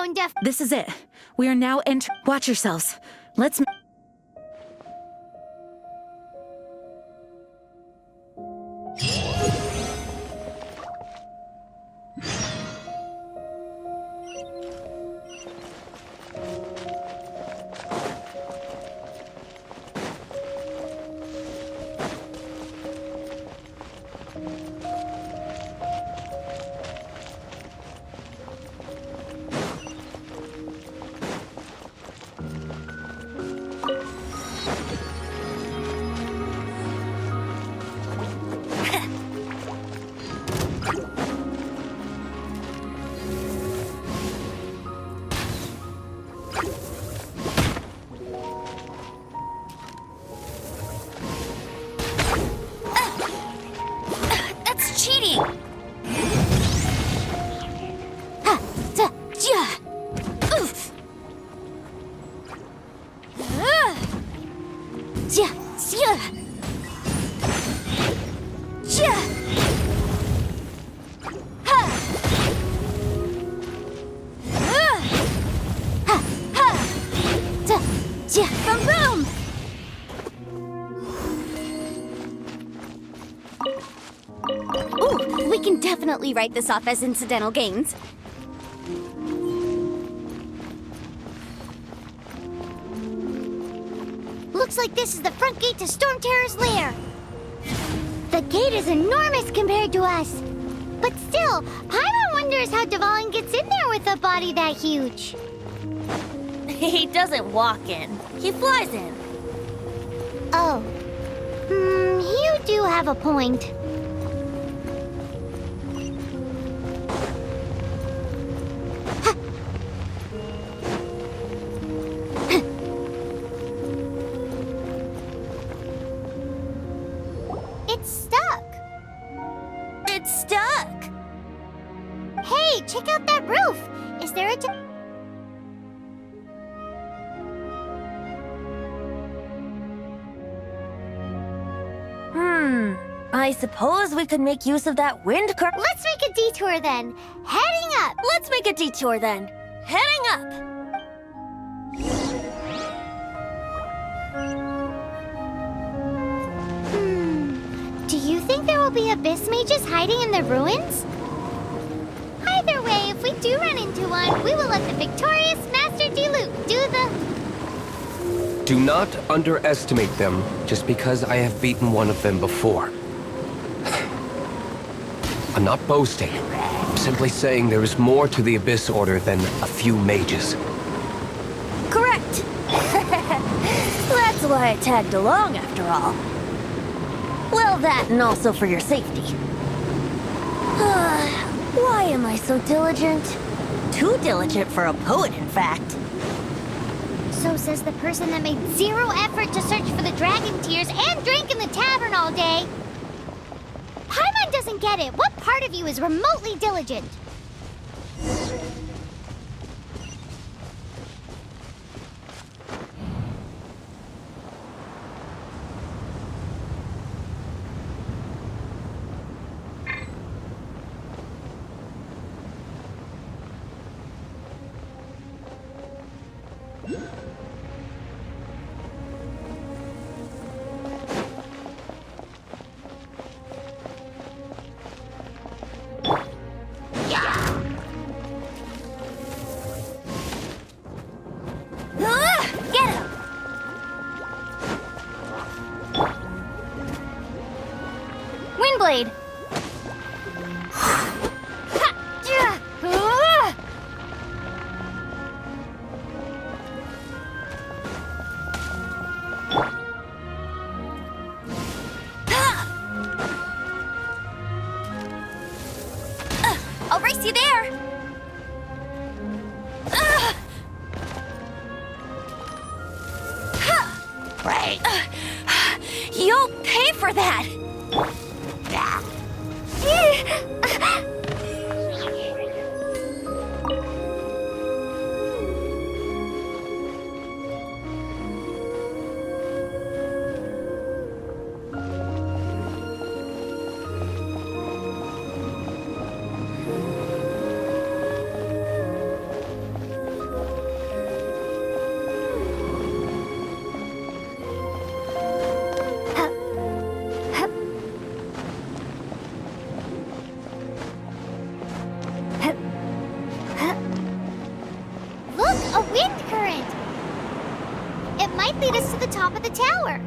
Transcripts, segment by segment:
going deaf. This is it. We are now entering. Watch yourselves. Let's. That's cheating! Ha! Ta! Ja! Oof! Ja! Ja! Ja! Ha! Ha! Ha! Ta! Ja! Boom! Boom! Ooh, we can definitely write this off as incidental gains. Looks like this is the front gate to Storm Terror's lair. The gate is enormous compared to us. But still, Paimon wonders how Dvalin gets in there with a body that huge. He doesn't walk in. He flies in. Oh. You do have a point. It's stuck. It's stuck. Hey, check out that roof. Is there a I suppose we could make use of that wind current. Let's make a detour then. Heading up. Let's make a detour then. Heading up. Do you think there will be abyss mages hiding in the ruins? Either way, if we do run into one, we will let the victorious Master Diluc do the... Do not underestimate them just because I have beaten one of them before. I'm not boasting. I'm simply saying there is more to the Abyss Order than a few mages. Correct. That's why I tagged along after all. Well, that and also for your safety. Why am I so diligent? Too diligent for a poet, in fact. So says the person that made zero effort to search for the dragon tears and drank in the tavern all day. Paimon doesn't get it. What part of you is remotely diligent? Get him! Windblade! I'll race you there! Right. You'll pay for that! might lead us to the top of the tower.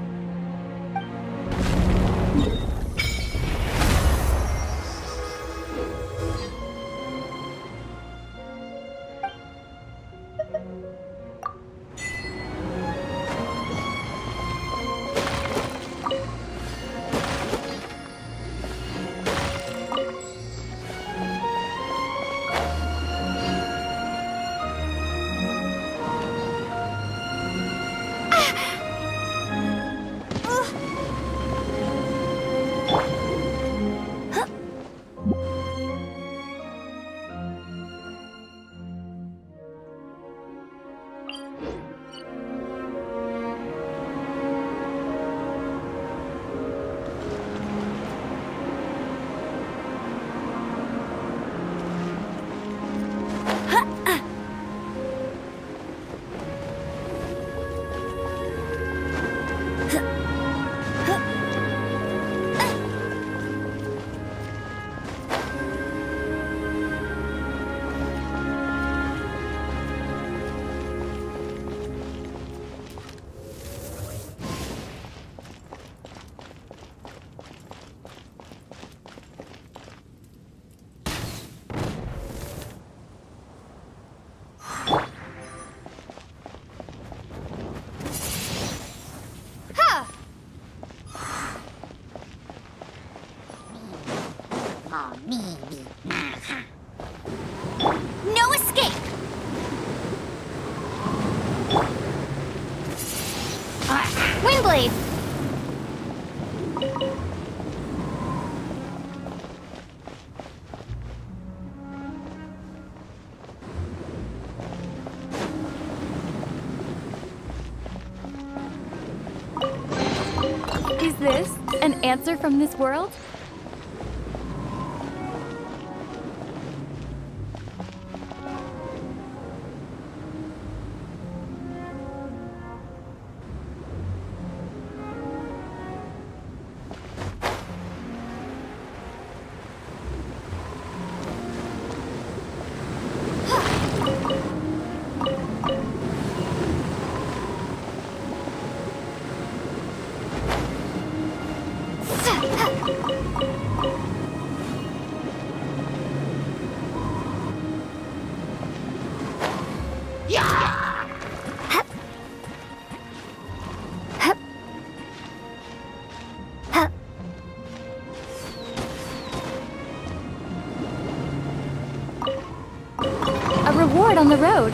No escape! Windblade! Is this an answer from this world? A reward on the road.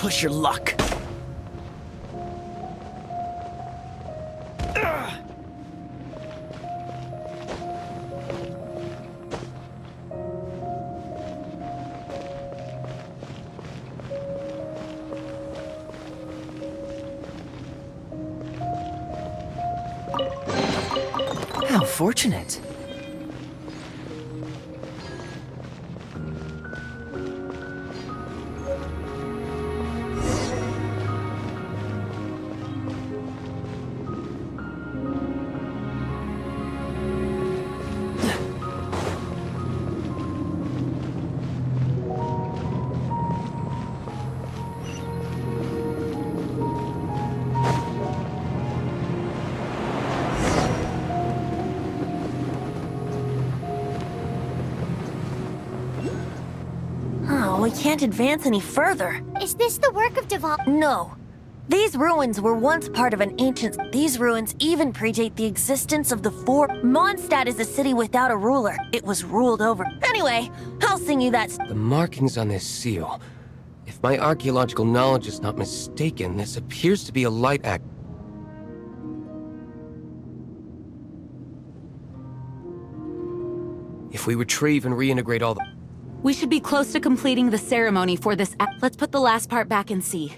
push your luck. How fortunate. Oh, we can't advance any further. Is this the work of Deval? No. These ruins were once part of an ancient... These ruins even predate the existence of the four... Mondstadt is a city without a ruler. It was ruled over. Anyway, I'll sing you that... The markings on this seal. If my archaeological knowledge is not mistaken, this appears to be a light act. If we retrieve and reintegrate all the... We should be close to completing the ceremony for this. Let's put the last part back and see.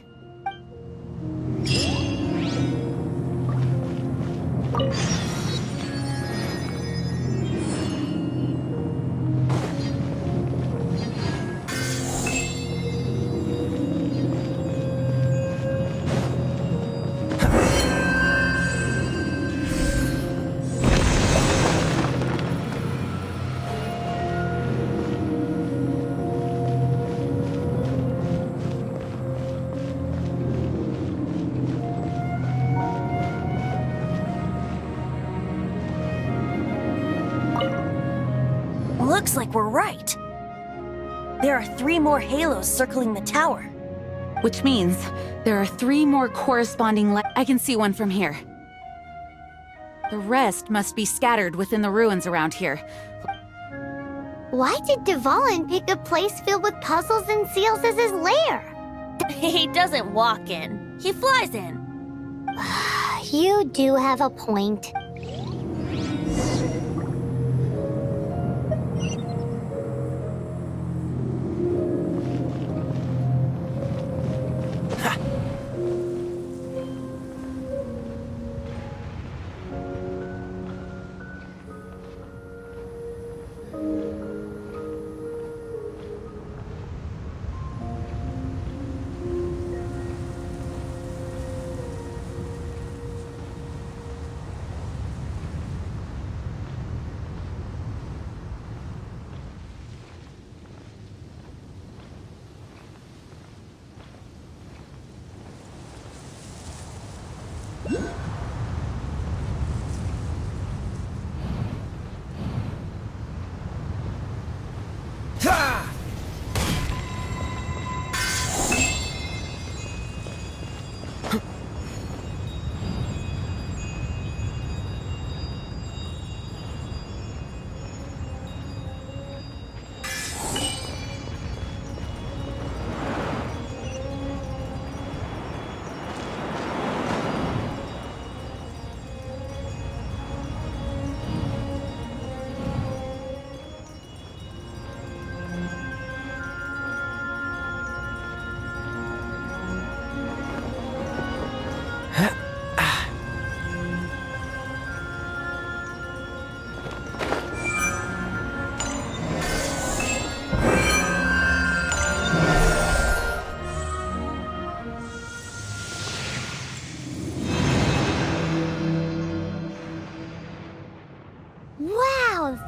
Looks like we're right. There are 3 more halos circling the tower. Which means there are 3 more corresponding I can see one from here. The rest must be scattered within the ruins around here. Why did Devalin pick a place filled with puzzles and seals as his lair? He doesn't walk in. He flies in. You do have a point.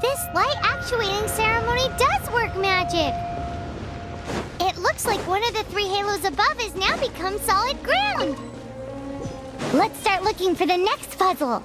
This light actuating ceremony does work magic! It looks like one of the 3 halos above has now become solid ground! Let's start looking for the next puzzle!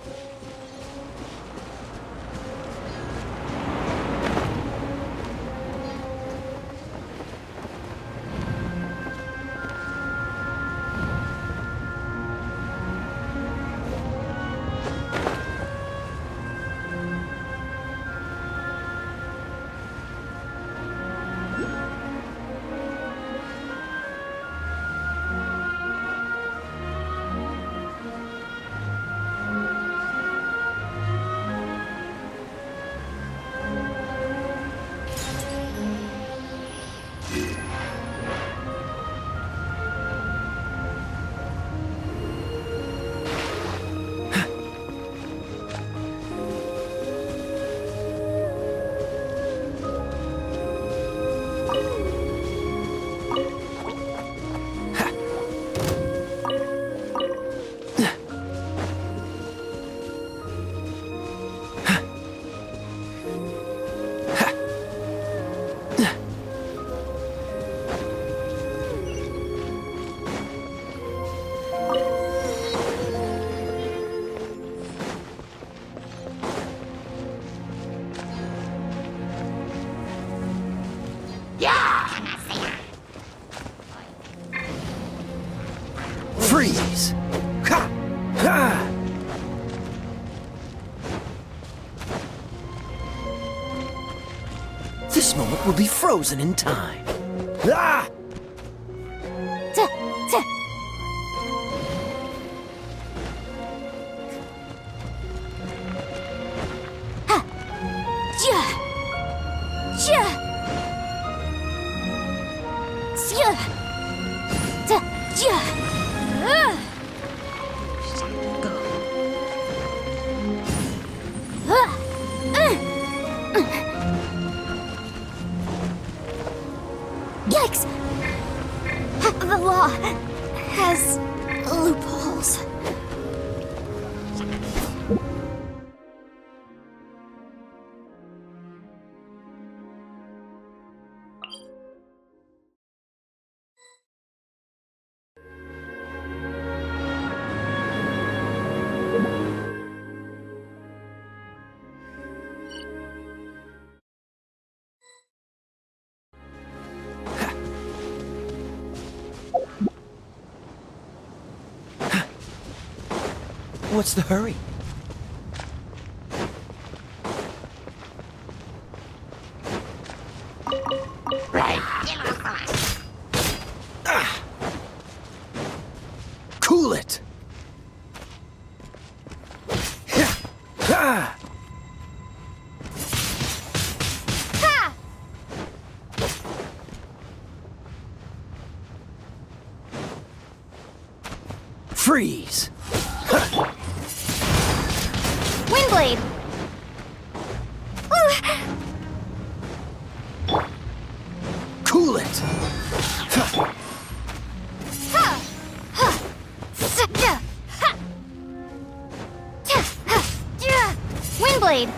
Freeze! Ha! Ha! This moment will be frozen in time. Ah! Tuh, tuh. Ha! Ja! Ja! Sia! Tuh, ja! Yikes! The law has loopholes. What's the hurry? Ah! Cool it! Ah! Ha! Freeze! Windblade! Cool it! Ha! Ha! Sa-ja! Ha! Ta! Ha! Ja! Windblade!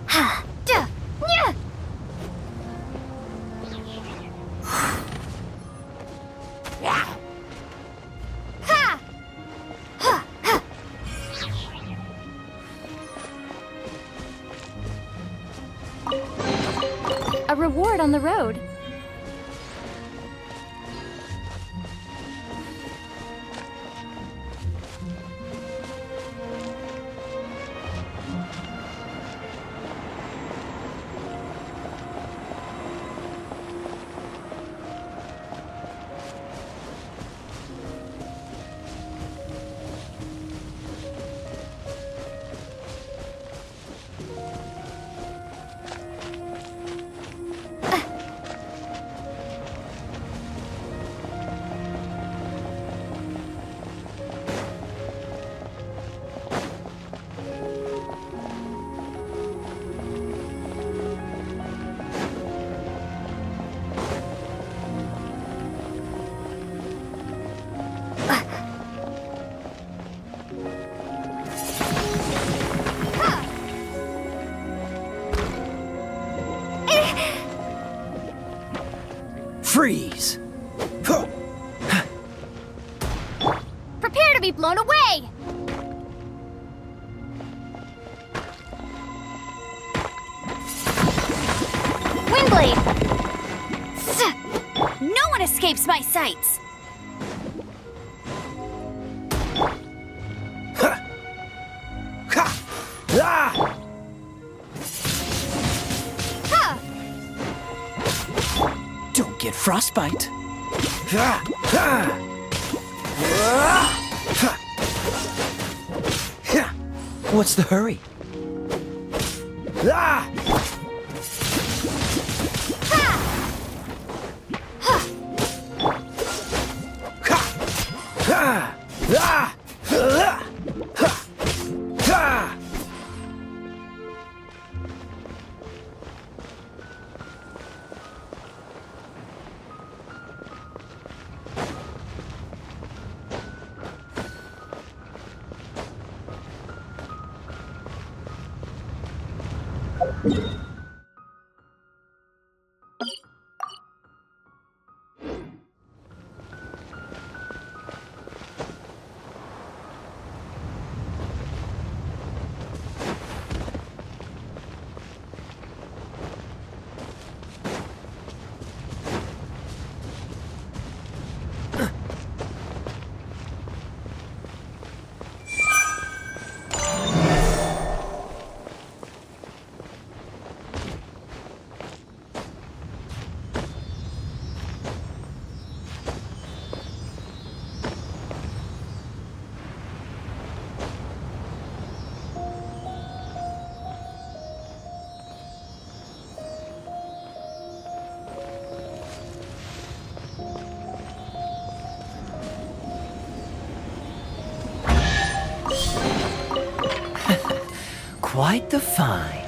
Ha! Ja! Nya! Ha! Ha! Ha! A reward on the road. Freeze! Huh. Prepare to be blown away! Windblade! No one escapes my sights! Ha! Ha! Ah! Ha! Don't get frostbite. Ha! Ha! Ah! Ha! Ha! What's the hurry? Ah! Ha! Ha! Ah! Ah! Ha! Ha! quite the find.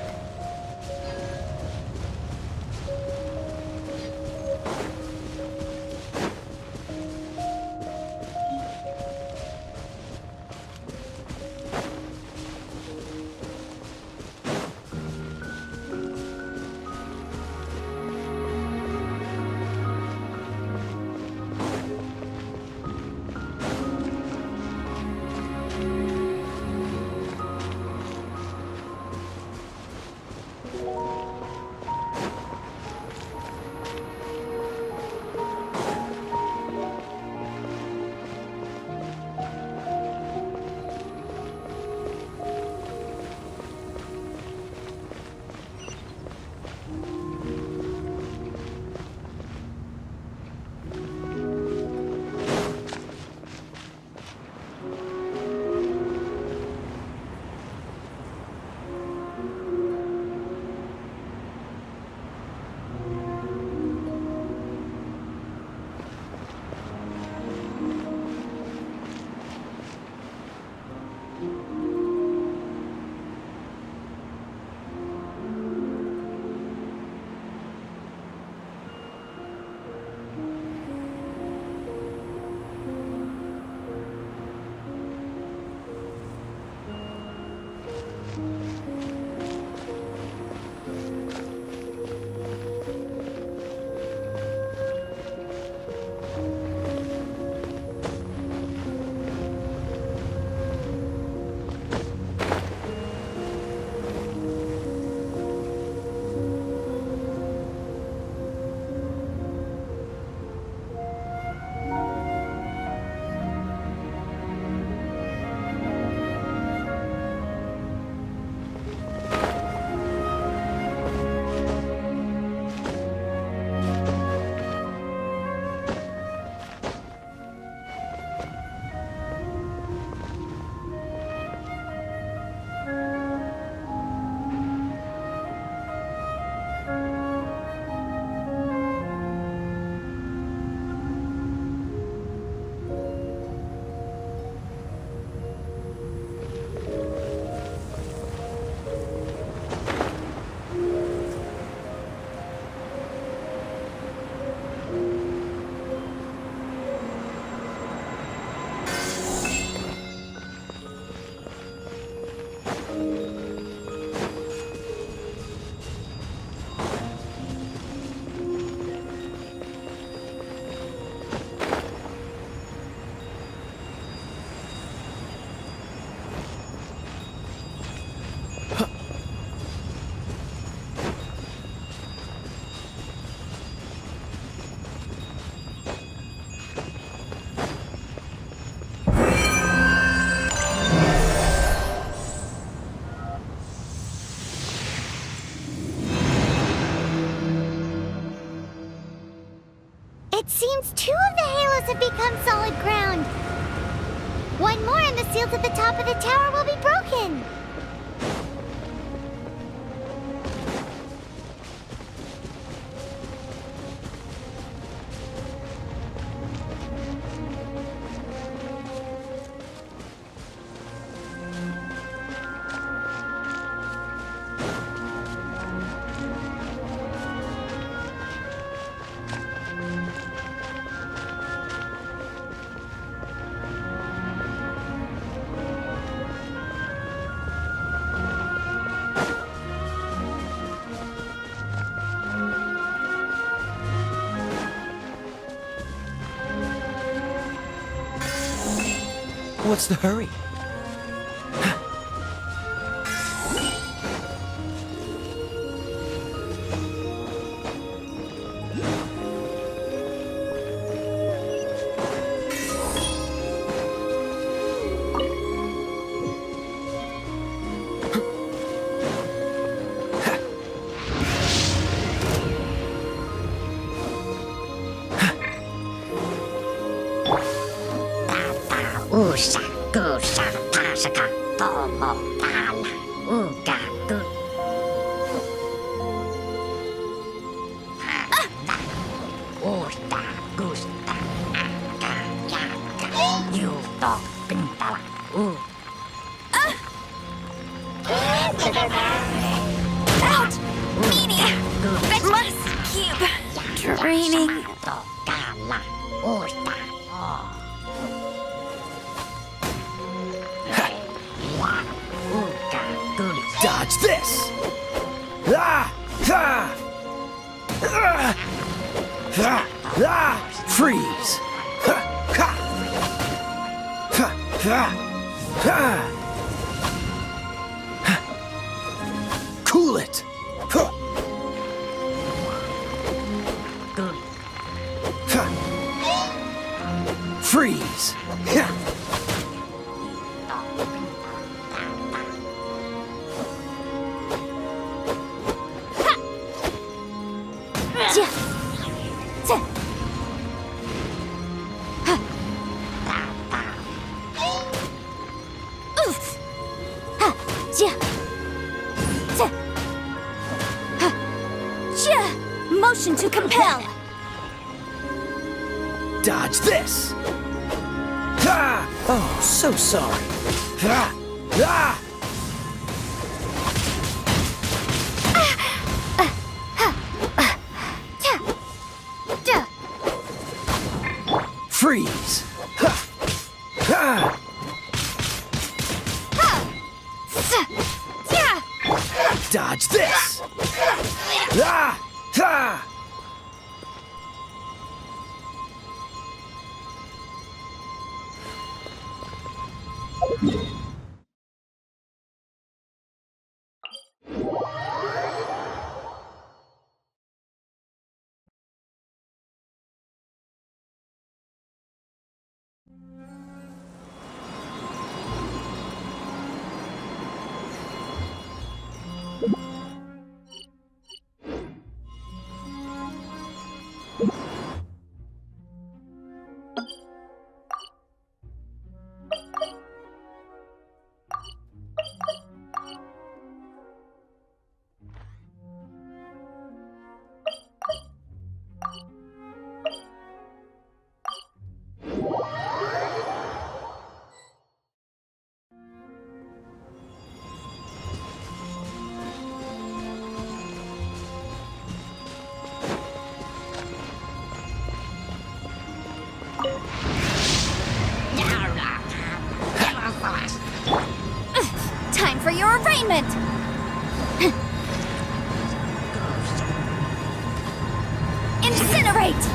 It seems 2 of the halos have become solid ground. 1 more and the seals at the top of the tower will be broken. What's the hurry? Usa, kusa, tasaka, tomo, tala, uga, tu. Usta, gusta, aka, yaka, yuto, pintala, Out! Meanie! Must keep draining. Tokala. Usta. Dodge this! Ah! Ah! Ah! Ah! Ah! Freeze! Ha! Ha! Ha! Ha! Ha! Ha! Cool it! Ha! Ha! Freeze! Ha! Motion to compel. Dodge this! Ha! Oh, so sorry. Ha! Ah! Freeze! Ha! Ha! Dodge this! Ah! Ha! Time for your arraignment. Incinerate.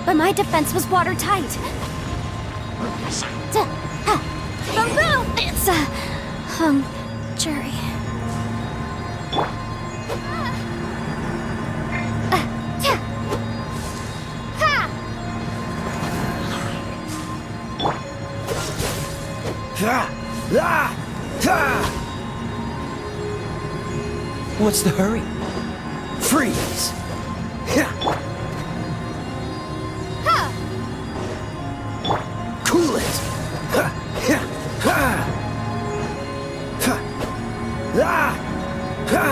But my defense was watertight. Boom boom! It's a hung jury. Ha! Ah! Ha! What's the hurry? Freeze! Ha! Cool it! Ha! Ha! Ha! Ha! Ah! Ha!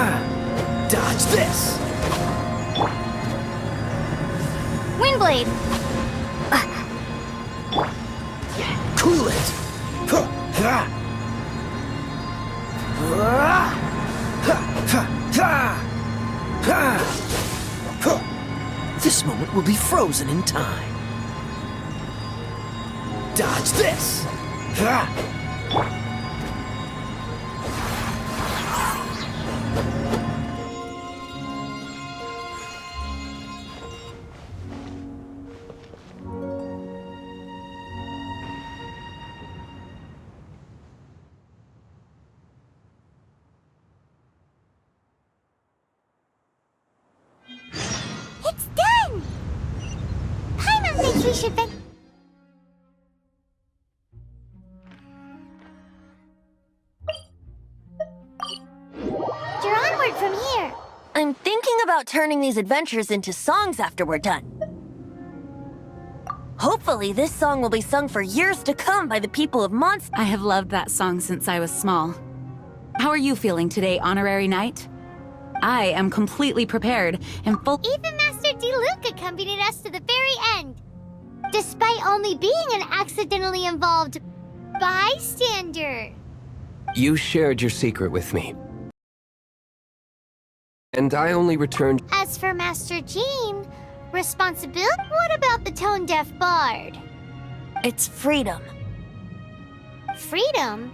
Dodge this! Windblade. Cool it! Ha! Ha! Ah! Ha! Ha! Ha! Ha! Ha! This moment will be frozen in time. Dodge this! Ha! It's done! Paimon thinks we should You're onward from here. I'm thinking about turning these adventures into songs after we're done. Hopefully, this song will be sung for years to come by the people of Mondstadt. I have loved that song since I was small. How are you feeling today, Honorary Knight? I am completely prepared and full. Even Master Diluc accompanied us to the very end, despite only being an accidentally involved bystander. You shared your secret with me. And I only returned. As for Master Jean, responsibility? What about the tone-deaf bard? It's freedom. Freedom?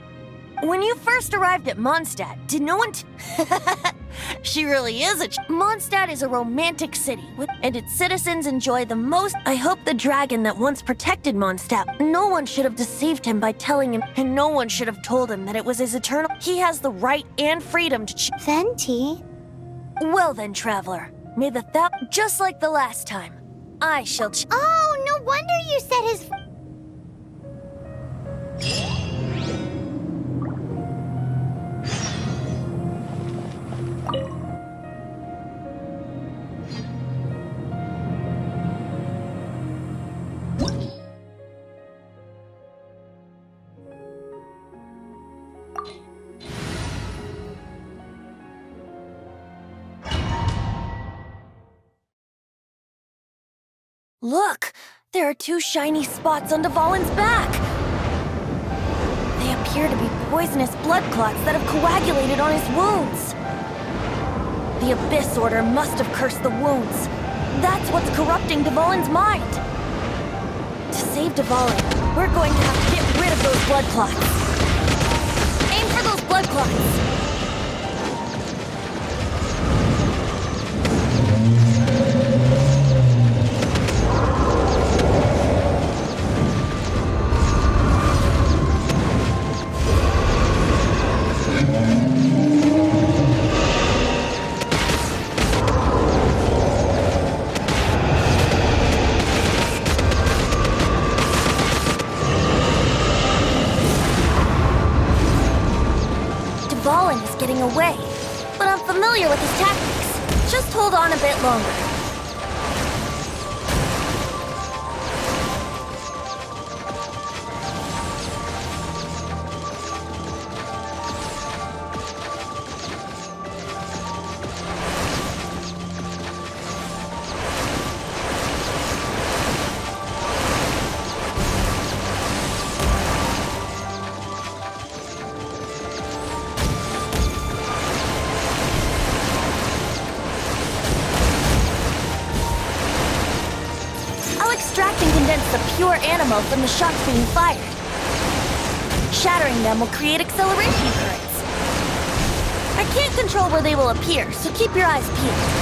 When you first arrived at Mondstadt, did no one She really is Mondstadt is a romantic city, and its citizens enjoy the most. I hope the dragon that once protected Mondstadt, no one should have deceived him by telling him, and no one should have told him that it was his eternal. He has the right and freedom to Venti? Well then, traveler, may the just like the last time, I shall Oh, no wonder you said his... Look! There are 2 shiny spots on Dvalin's back! They appear to be poisonous blood clots that have coagulated on his wounds. The Abyss Order must have cursed the wounds. That's what's corrupting Dvalin's mind. To save Dvalin, we're going to have to get rid of those blood clots. Aim for those blood clots! Dvalin is getting away, but I'm familiar with his tactics. Just hold on a bit longer. Extract and condense the pure animal from the shots being fired. Shattering them will create acceleration currents. I can't control where they will appear, so keep your eyes peeled.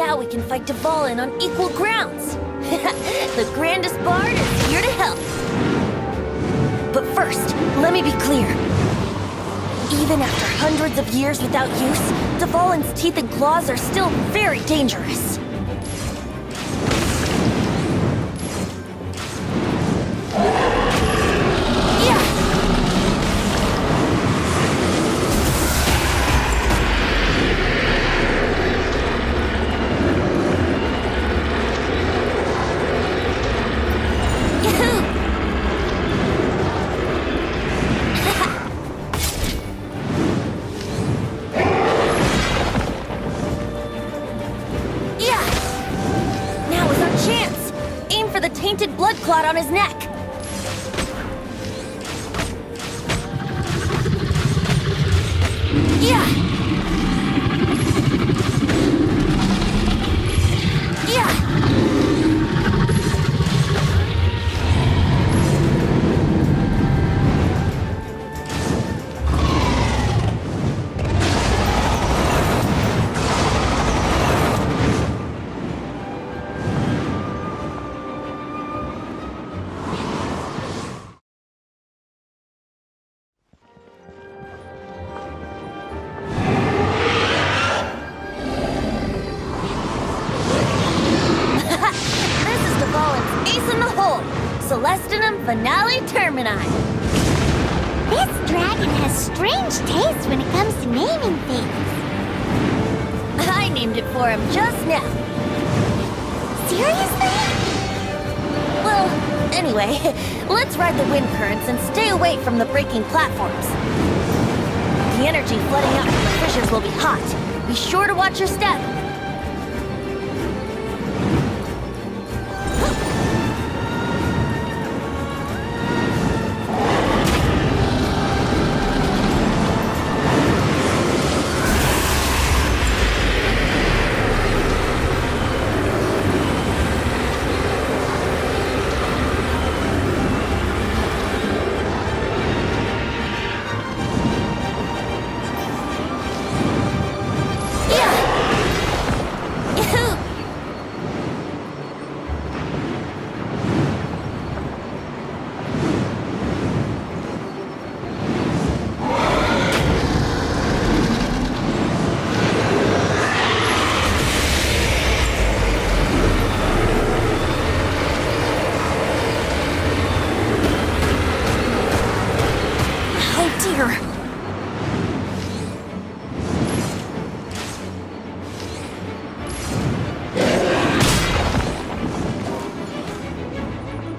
Now we can fight Dvalin on equal grounds. The grandest bard is here to help. But first, let me be clear. Even after hundreds of years without use, Dvalin's teeth and claws are still very dangerous. Tainted blood clot on his neck. Yeah. Celestinum Finale Termini. This dragon has strange taste when it comes to naming things. I named it for him just now. Seriously? Well, anyway, let's ride the wind currents and stay away from the breaking platforms. The energy flooding out from the fissures will be hot. Be sure to watch your step.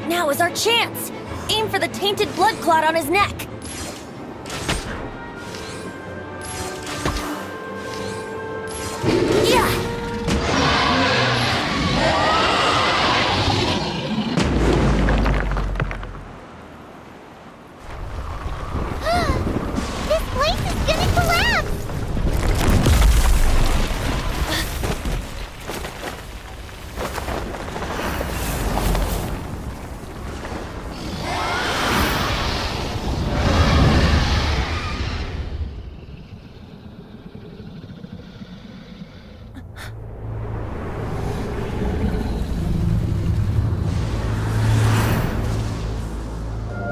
Now is our chance! Aim for the tainted blood clot on his neck! Yeah! This place is gonna collapse!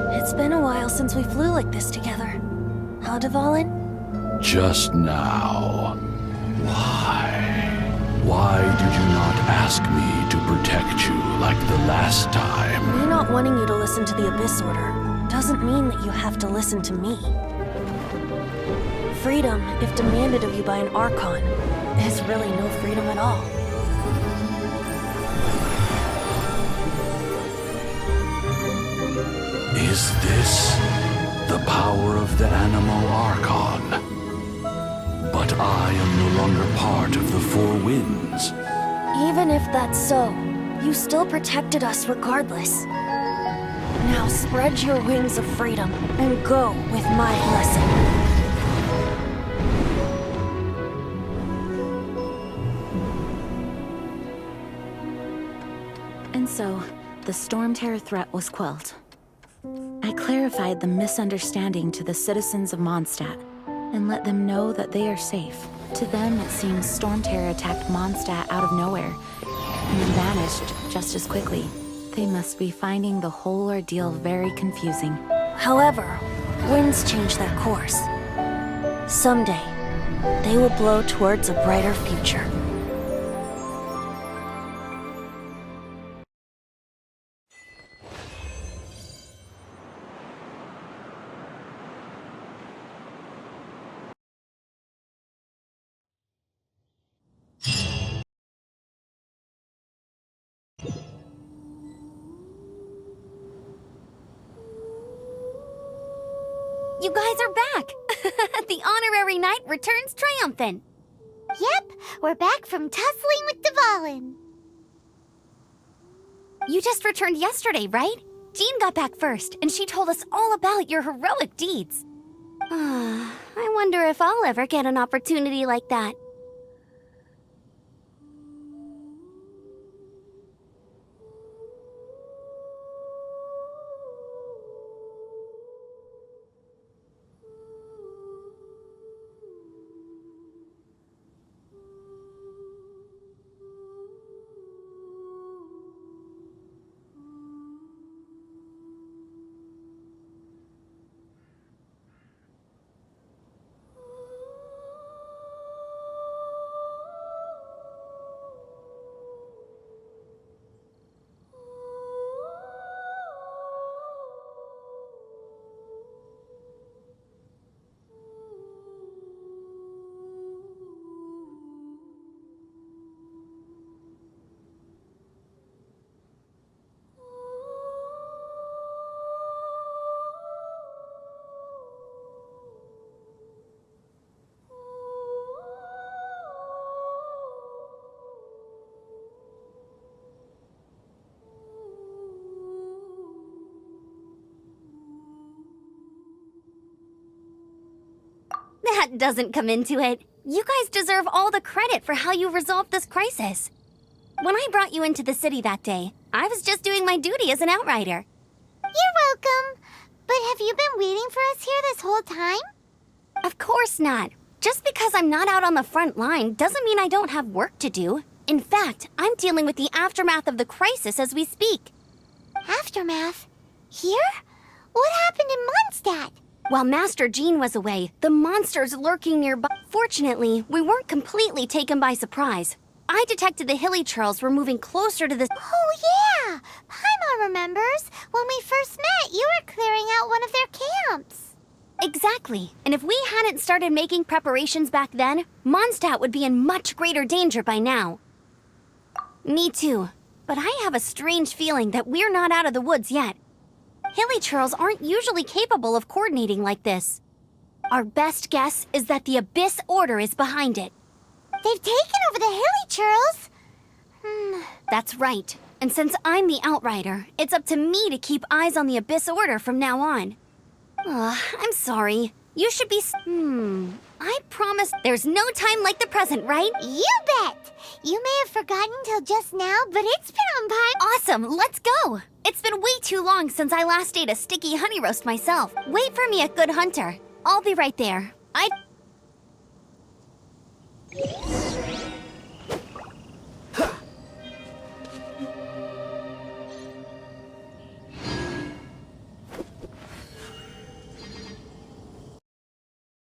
It's been a while since we flew like this together. Huh, Dvalin? Just now. Why? Why did you not ask me to protect you like the last time? Me not wanting you to listen to the Abyss Order doesn't mean that you have to listen to me. Freedom, if demanded of you by an Archon, is really no freedom at all. Is this the power of the Animal Archon? But I am no longer part of the Four Winds. Even if that's so, you still protected us regardless. Now spread your wings of freedom and go with my blessing. And so, the Storm Terror threat was quelled. I clarified the misunderstanding to the citizens of Mondstadt. and let them know that they are safe. To them, it seems Storm Terror attacked Mondstadt out of nowhere, and then vanished just as quickly. They must be finding the whole ordeal very confusing. However, winds change their course. Someday, they will blow towards a brighter future. You guys are back! The honorary knight returns triumphant. Yep, we're back from tussling with Dvalin. You just returned yesterday, right? Jean got back first, and she told us all about your heroic deeds. I wonder if I'll ever get an opportunity like that. That doesn't come into it. You guys deserve all the credit for how you resolved this crisis. When I brought you into the city that day, I was just doing my duty as an outrider. You're welcome. But have you been waiting for us here this whole time? Of course not. Just because I'm not out on the front line doesn't mean I don't have work to do. In fact, I'm dealing with the aftermath of the crisis as we speak. Aftermath? Here? What happened in Mondstadt? While Master Jean was away, the monsters lurking nearby. Fortunately, we weren't completely taken by surprise. I detected the Hilichurls were moving closer to the... Oh, yeah! Paimon remembers. When we first met, you were clearing out one of their camps. Exactly. And if we hadn't started making preparations back then, Mondstadt would be in much greater danger by now. Me too. But I have a strange feeling that we're not out of the woods yet. Hilichurls aren't usually capable of coordinating like this. Our best guess is that the Abyss Order is behind it. They've taken over the Hilichurls? That's right. And since I'm the Outrider, it's up to me to keep eyes on the Abyss Order from now on. I'm sorry. You should be... I promise there's no time like the present, right? You bet! You may have forgotten till just now, but it's been on Paimon. Awesome, let's go! It's been way too long since I last ate a sticky honey roast myself. Wait for me at Good Hunter. I'll be right there.